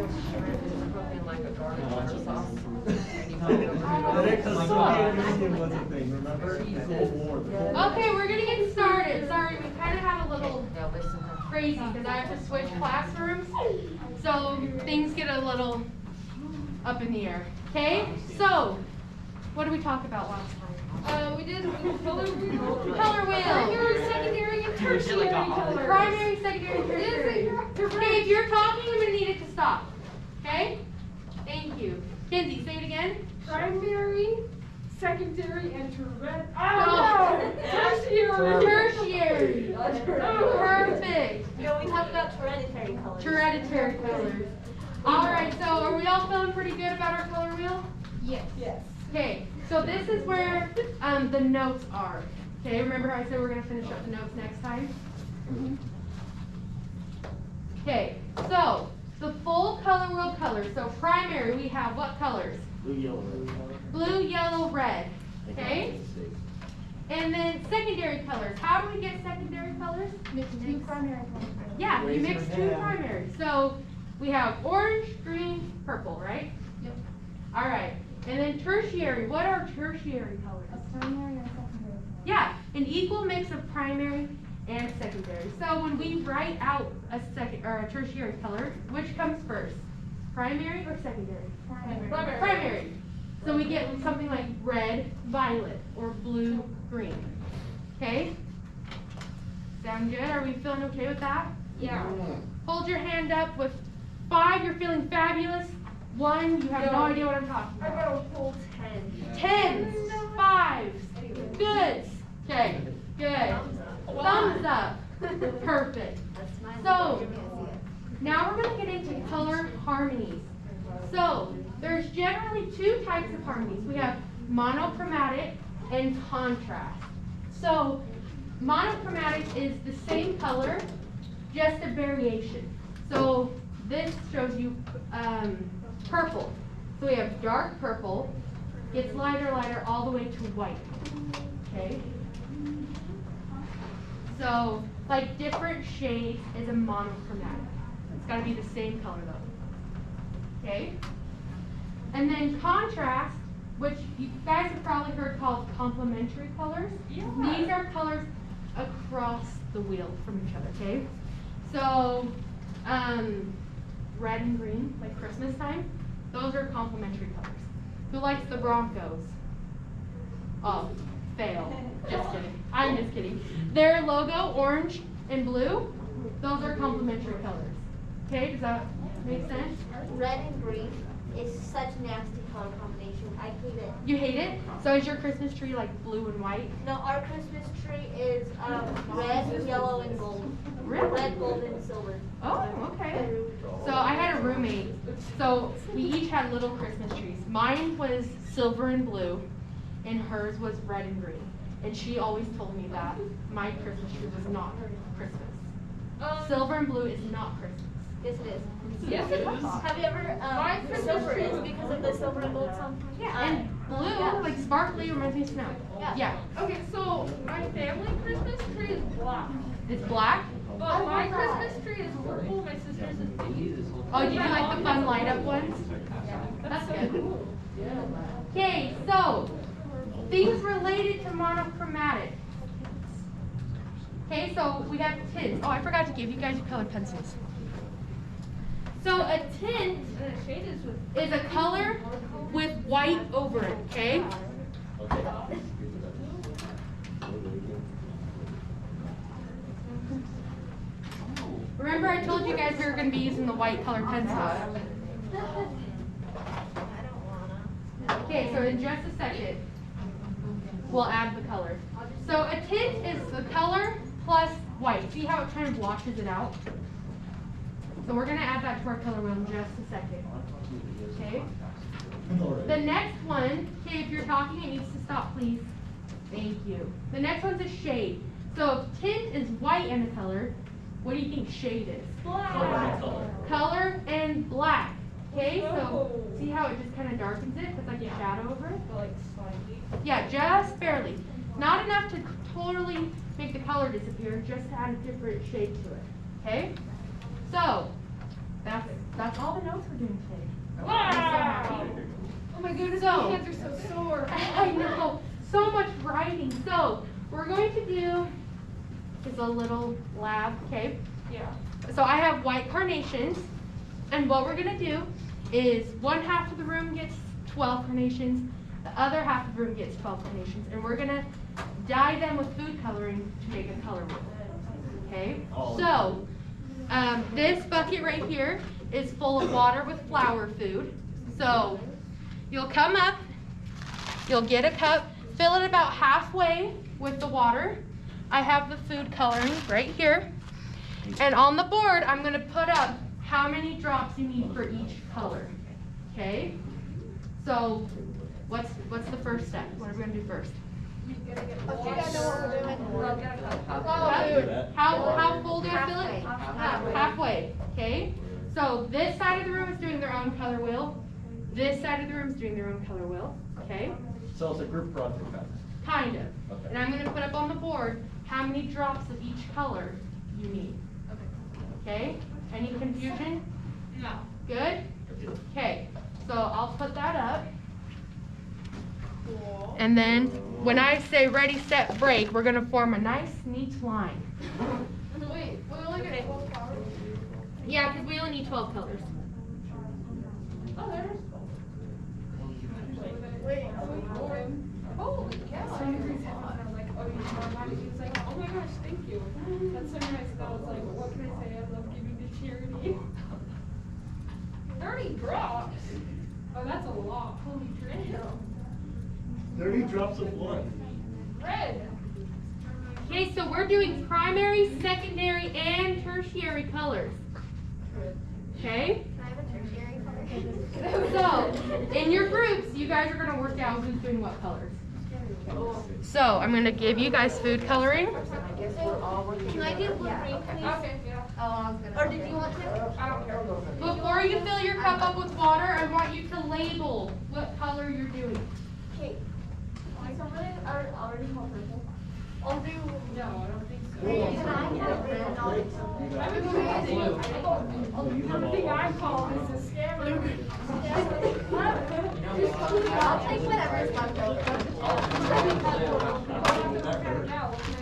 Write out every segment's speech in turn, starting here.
cooking like a garlic butter sauce. Because Soviet was a thing, remember? Okay, we're gonna get started. Sorry, we kind of have a little crazy because I have to switch classrooms, so things get a little up in the air. Okay, so what did we talk about last time? We did color wheel. Color wheel. Primary, secondary, and tertiary colors. Primary, secondary, and tertiary. Okay, if you're talking, I'm gonna need it to stop. Okay? Thank you. Kinsey, say it again. Primary, secondary, and tertiary. Tertiary. Perfect. No, we talked about hereditary colors. Hereditary colors. All right, so are we all feeling pretty good about our color wheel? Yes. Yes. Okay, so this is where the notes are. Okay, remember how I said we're going to finish up the notes next time? Okay, so the full color wheel colors. So primary, we have what colors? Blue, yellow, red. Blue, yellow, red. Okay? And then secondary colors. How do we get secondary colors? Mix two primary colors. Yeah, you Raise mix your two hand. primaries. So we have orange, green, purple, right? Yep. All right. And then tertiary. What are tertiary colors? A primary or secondary. Yeah, an equal mix of primary and secondary. So when we write out a second or a tertiary color, which comes first? Primary or secondary? Primary. Primary. So we get something like red, violet, or blue, green. Okay? Sound good? Are we feeling okay with that? Yeah. Hold your hand up with 5, you're feeling fabulous. 1, you have no idea what I'm talking I about. got a full 10. 10s, 5s, goods. Okay, good. Thumbs up. Perfect. So, now we're going to get into color harmonies. So, there's generally 2 types of harmonies. We have monochromatic and contrast. So, monochromatic is the same color, just a variation. So, this shows you purple. So we have dark purple, gets lighter, lighter, all the way to white. Okay? So, like different shades is a monochromatic. It's got to be the same color though. Okay? And then contrast, which you guys have probably heard called complementary colors. Yeah. These are colors across the wheel from each other, okay? So, red and green, like Christmas time, those are complementary colors. Who likes the Broncos? Oh, fail. Just kidding. I'm just kidding. Their logo, orange and blue, those are complementary colors. Okay, does that make sense? Red and green is such nasty color combination. I hate it. You hate it? So is your Christmas tree like blue and white? No, our Christmas tree is red, yellow, and gold. Really? Red, gold, and silver. Oh, okay. So I had a roommate. So we each had little Christmas trees. Mine was silver and blue, and hers was red and green. And she always told me that my Christmas tree was not Christmas. Silver and blue is not Christmas. Yes, it is. Yes, it is. Have you ever? My Christmas Silver tree is because of the silver and gold song. Yeah, and blue, yeah. like sparkly, reminds me of snow. Yeah. Okay, so my family Christmas tree is black. It's black. But my Christmas tree is purple, my sister's is pink. Oh, did you like the fun light up ones? That's good. Okay, so things related to monochromatic. Okay, so we have tints. Oh, I forgot to give you guys your colored pencils. So a tint And the shade is with is a color with white over it, okay? Remember I told you guys we were going to be using the white colored pencils. Okay, so in just a second, we'll add the color. So a tint is the color plus white. See how it kind of washes it out? So we're going to add that to our color wheel in just a second. Okay? The next one, okay, if you're talking, it needs to stop, please. Thank you. The next one's a shade. So if tint is white in a color, what do you think shade is? black. Color and black. Okay, so see how it just kind of darkens it? Puts like a shadow over it? But like slightly. Yeah, just barely. Not enough to totally make the color disappear, just to add a different shade to it. Okay? So, that's that's all the notes we're doing today. Wow! Oh my goodness, So- my hands are so sore. I know, so much writing. So we're going to do is a little lab, okay? Yeah. So I have white carnations, and what we're gonna do is one half of the room gets 12 carnations, the other half of the room gets 12 carnations, and we're gonna dye them with food coloring to make a color wheel. Okay? So this bucket right here is full of water with flower food. So you'll come up, you'll get a cup, fill it about halfway with the water. I have the food coloring right here. And on the board, I'm gonna put up how many drops you need for each color. Okay? So what's the first step? What are we gonna do first? How full do I fill it? Halfway. Okay? So this side of the room is doing their own color wheel. This side of the room is doing their own color wheel. Okay? So it's a group project, kind of. Kind of. Okay. And I'm going to put up on the board how many drops of each color you need. Okay? Any confusion? No. Good? Okay. So I'll put that up. Cool. And then when I say ready, set, break, we're going to form a nice, neat line. Wait, we only get 12 flowers? Yeah, because we only need 12 colors. Oh, there's. Wait, holy cow. I was like, oh, you know, my he was like, oh my gosh, thank you. That's so nice. And I was like, what can I say? I love giving to charity. 30 drops. Oh, that's a lot. Holy damn. 30 drops of blood. Red. Okay, so we're doing primary, secondary, and tertiary colors. Okay? Can I have a tertiary color? So, in your groups, you guys are going to work out who's doing what colors. So, I'm going to give you guys food coloring. Can I do blue green, please? Okay, yeah. Oh, I was gonna. Or did you want to? I don't care. Before you fill your cup up with water, I want you to label what color you're doing. Okay. Somebody already called purple. I'll do. No, I don't think so. Can I get a red and I'll do I'm everything I call is a scammer. I'll take whatever's left over. Now, what can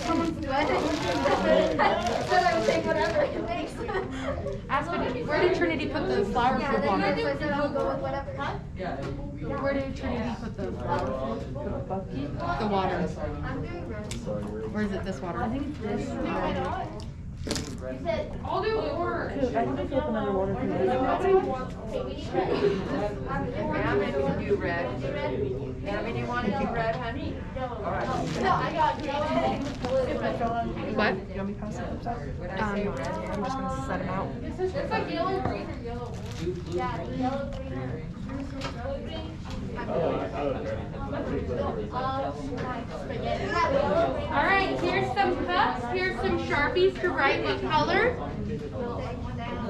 Someone's good. Said I would take whatever. Thanks. Ask me, where did Trinity put the flowers Yeah, with then water? I said I'll go with whatever. Huh? Where did Trinity put the water? I'm doing red. Or is it this water? I think it's this. You said. I'll do orange. Okay, we need red. Anna can do red. Anna, you want to do red, honey? No, I got yellow, blue. What? When I say red, I'm just going to set them out. It's like yellow, green, or yellow. Yeah, yellow, green. Spaghetti. All right, here's some cups. Here's some Sharpies to write what color.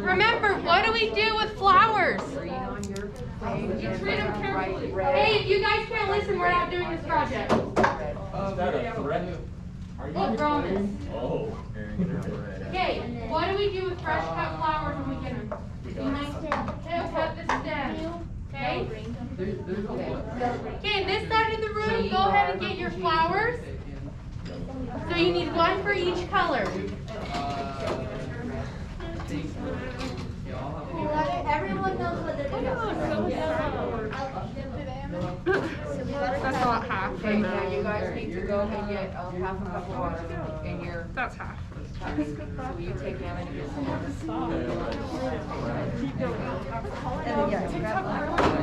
Remember, what do we do with flowers? green on your page. You treat them carefully. Hey, if you guys can't listen, we're not doing this project. Is that a threat? Oh, promise. Oh. Okay, what do we do with fresh cut flowers when we get them? We'll cut the stem. Okay? Okay, this side of the room, go ahead and get your flowers. So you need one for each color. Everyone knows what they're doing. That's not half. Okay, now you guys need to go and get half a cup of water in your. That's half. Will you take Anna to get some water?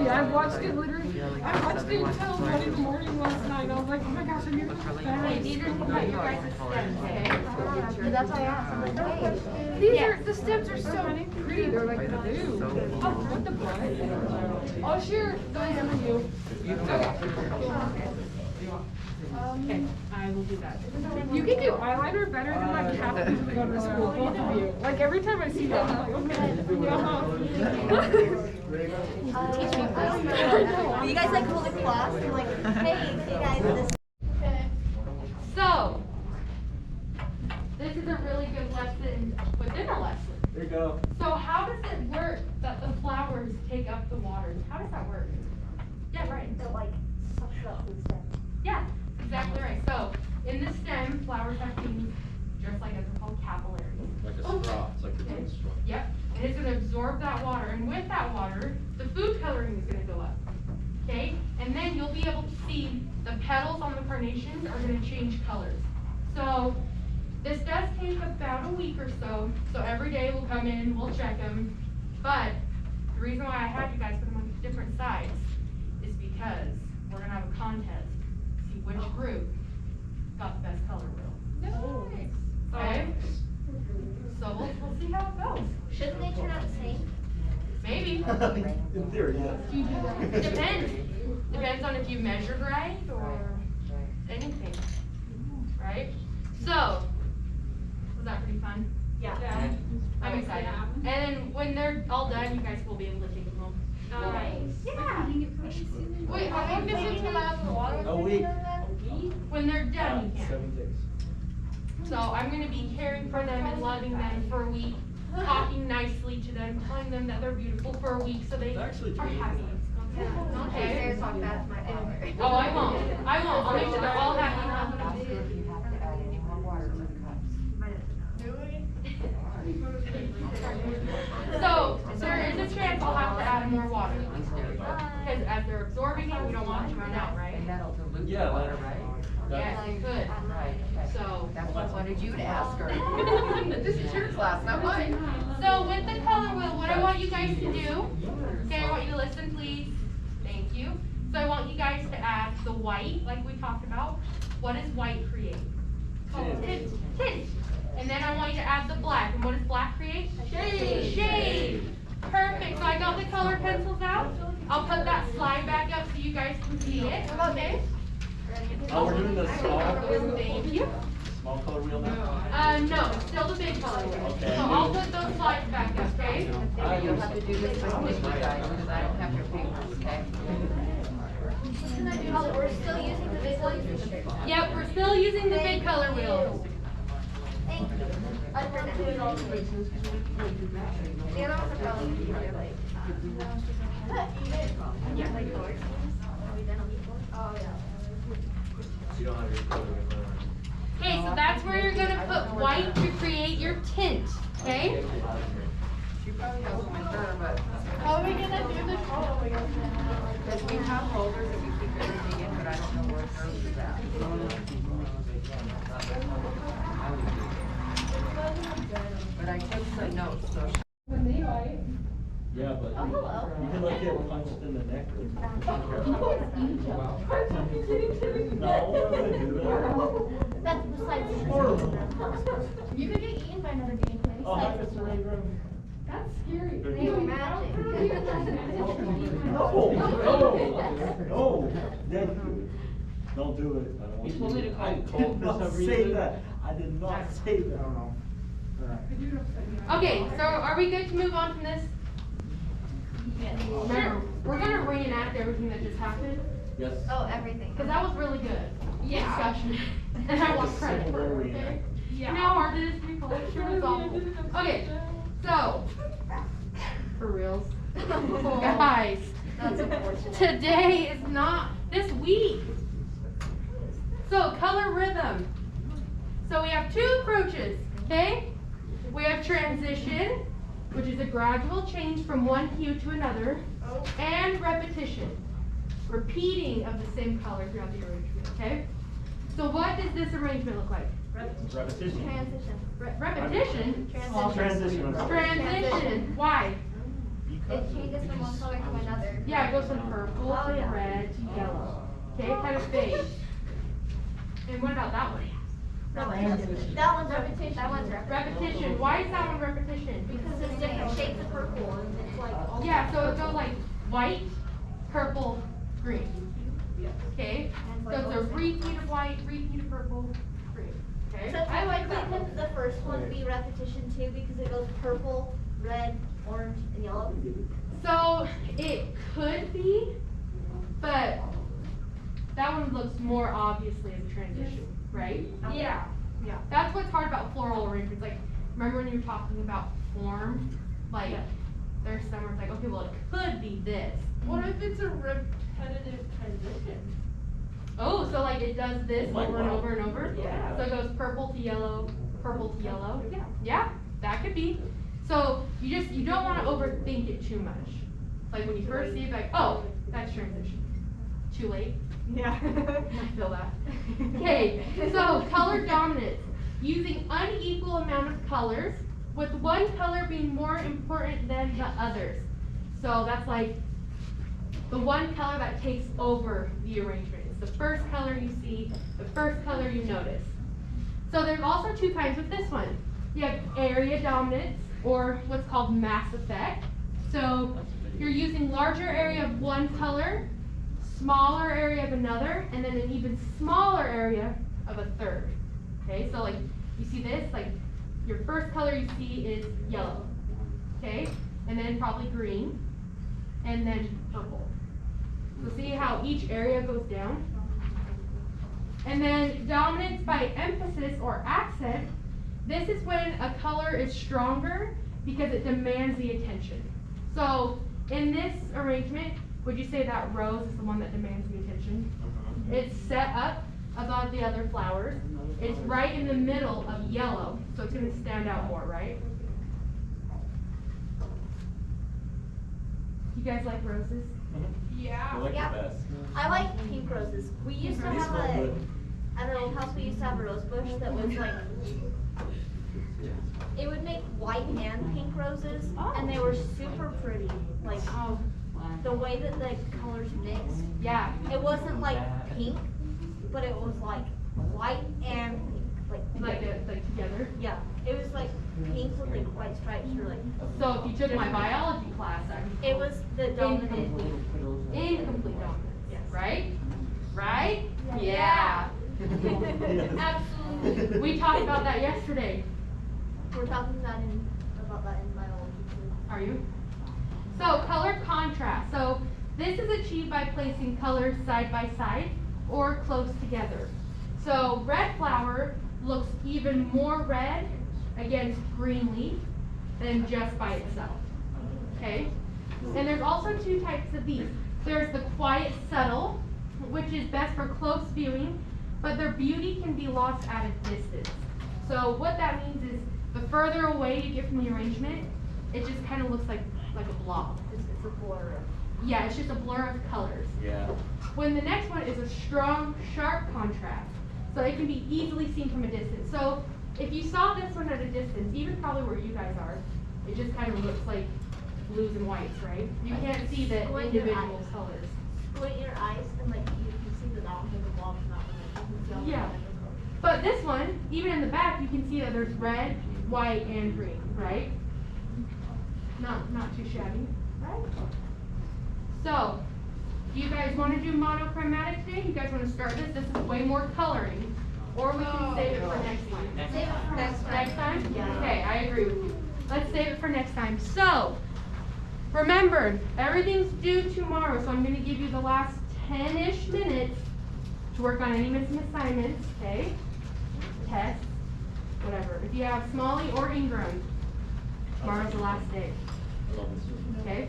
Yeah, I watched it literally. I watched it until 1 in the morning last night. I was like, oh my gosh, I'm here for Hey, these are to cut your guys' stems, okay? That's why I asked. I'm like, hey. These are, the stems are so pretty. They're like blue. Oh, what the butt? Oh, sure. Go ahead with you. Okay, I will do that. You can do eyeliner better than like half of people go to school. Both of you. Like every time I see them, I'm like, okay. You guys like hold a class and like, hey, you guys, this. So, this is a really good lesson within a lesson. There you go. So how does it work that the flowers take up the water? How does that work? Yeah, right. It like sucks up the stem. Yeah, exactly right. So in the stem, flowers have things just like as they're called capillaries. Like a straw, it's like a little straw. Yep, and it's gonna absorb that water, and with that water, the food coloring is gonna go up. Okay, and then you'll be able to see the petals on the carnations are gonna change colors. So this does take about a week or so. So every day we'll come in, we'll check them. But the reason why I had you guys put them on different sides is because we're gonna have a contest. See which group got the best color wheel. Nice. Okay? So we'll see how it goes. Shouldn't they turn out the same? Maybe. In theory, yes. Depends. Depends on if you measured right or anything. Right? So, was that pretty fun? Yeah. Yeah. I'm excited. And then when they're all done, you guys will be able to take them home. Nice. Yeah. Wait, how long does it take? A week. When they're done, you can. 7 days. So I'm gonna be caring for them and loving them for a week, talking nicely to them, telling them that they're beautiful for a week, so they It's are actually happy. Okay. Talk bad to my father. Oh, I won't. I won't. I'll make sure they're all happy. Ask her if you have to add any more water to the cups. So there is a chance I'll have to add more water. Because as they're absorbing it, we don't want it to run out, right? And that'll dilute the Yeah, water, right? Yes, it could. Right, okay. So. That's why I wanted you to ask her. This is your class, not mine. So with the color wheel, what I want you guys to do, okay, I want you to listen, please. Thank you. So I want you guys to add the white, like we talked about. What does white create? Tint. Tint. And then I want you to add the black. And what does black create? Shade. Shade. Perfect. So I got the color pencils out. I'll put that slide back up so you guys can see it. Okay. Oh, we're doing the small Thank you. color wheel now? No, it's still the big color wheel. Okay. So I'll put those slides back up, okay? You'll have to do this by signature, guys, because I don't have your papers, okay? Oh, we're still using the big ones? Yep, we're still using the big color wheels. Thank you. The other ones are probably easier, like. Yeah, like yours. Are we done on these ones? Oh, yeah. You don't have your color wheel. Okay, so that's where you're gonna put white to create your tint, okay? She probably has them in her, but. How are we gonna do this? Because we have holders and we keep everything in, but I don't know where hers is at. But I took some notes, so. Yeah, but Oh, hello. you can like get punched in the neck. No, I wouldn't do that. That's besides. Horrible. You could get eaten by another guinea pig. Oh, hi, Mr. Rainbow. That's scary. Good. They were magic. No, no, Thank you. Don't do it. I don't want You told me to I call did Cole for not some say reason. that. I did not say that. Okay, so are we good to move on from this? Remember, we're gonna reenact everything that just happened, Yes. Oh, everything. because that was really good. Yeah. Discussion. And I want credit for it, okay? Reenact. You know how hard it is to be polite, sure it's awful. Okay, so, for reals, guys, That's unfortunate. today is not, this week. So, color rhythm. So we have two approaches, okay? We have transition, which is a gradual change from one hue to another, and repetition, repeating of the same color throughout the arrangement, okay? So what does this arrangement look like? Repetition. Transition. Repetition? Transition. Transition. Why? It changes from one color to another. Yeah, it goes from purple Oh, to yeah. red to yellow. Okay, it kind of fades. And what about that one? Repetition. That one's repetition. That one's repetition. Repetition. Why is that one repetition? Because it's different shades of purple and it's like. Yeah, so it goes like white, purple, green. Okay? So it's a repeat of white, repeat of purple, green. Okay? So I like the first one be repetition too because it goes purple, red, orange, and yellow. So it could be, but that one looks more obviously as a transition, right? Yeah. Yeah. That's what's hard about floral arrangements. Like, remember when you were talking about form? Like, there's some where it's like, okay, well, it could be this. What if it's a repetitive transition? Oh, so like it does this Like over and wow. over and over? Yeah. So it goes purple to yellow, purple to yellow? Yeah. Yeah, that could be. So you don't want to overthink it too much. Like when you first see it, like, oh, that's transition. Too late. Yeah. I feel that. Okay, so color dominance. Using unequal amount of colors, with one color being more important than the others. So that's like the one color that takes over the arrangement. It's the first color you see, the first color you notice. So there's also two kinds with this one. You have area dominance, or what's called mass effect. So you're using larger area of one color, smaller area of another, and then an even smaller area of a third. Okay, so like you see this, like your first color you see is yellow. Okay, and then probably green, and then purple. So see how each area goes down? And then dominance by emphasis or accent. This is when a color is stronger because it demands the attention. So in this arrangement, would you say that rose is the one that demands the attention? It's set up above the other flowers. It's right in the middle of yellow, so it's going to stand out more, right? You guys like roses? Yeah. I like Yeah. the best. I like pink roses. We used to These have smell good. at our old house, we used to have a rose bush that was like, it would make white and pink roses, and they were super pretty. Like, Oh, the way that the colors mixed, yeah. it wasn't like pink, but it was like white and pink, Like together. yeah, it was like pink with like white stripes, or like, So if you took my biology class, it was the dominant. incomplete dominance, Yes. right? Right? Yeah. Absolutely. We talked about that yesterday. We're talking about that in biology too. Are you? So color contrast. So this is achieved by placing colors side by side or close together. So red flower looks even more red against green leaf than just by itself. Okay? And there's also two types of these. There's the quiet subtle, which is best for close viewing, but their beauty can be lost at a distance. So what that means is the further away you get from the arrangement, it just kind of looks like a blob. It's a blur. Yeah, it's just a blur of colors. Yeah. When the next one is a strong, sharp contrast, so it can be easily seen from a distance. So if you saw this one at a distance, even probably where you guys are, it just kind of looks like blues and whites, right? You can't see the Squint your individual eyes. colors. Squint your eyes and like you can see the that one has a blob and that one like, you can see all the Yeah. different colors. But this one, even in the back, you can see that there's red, white, and green, right? Not too shabby, right? So, do you guys want to do monochromatic today? You guys want to start this? This is way more coloring. Or we can save it for next time. Save it for next time. Next time? Yeah. Okay, I agree with you. Let's save it for next time. So, remember, everything's due tomorrow, so I'm going to give you the last 10-ish minutes to work on any missing assignments, okay? Tests, whatever. If you have Smalley or Ingram, tomorrow's the last day, okay?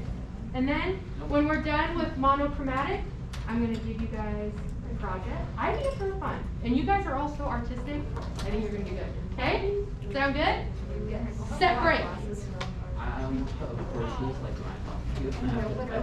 And then, when we're done with monochromatic, I'm going to give you guys a project. I think it's really fun. And you guys are also artistic. I think you're going to do good, okay? Sound good? Set break. Of course, looks like my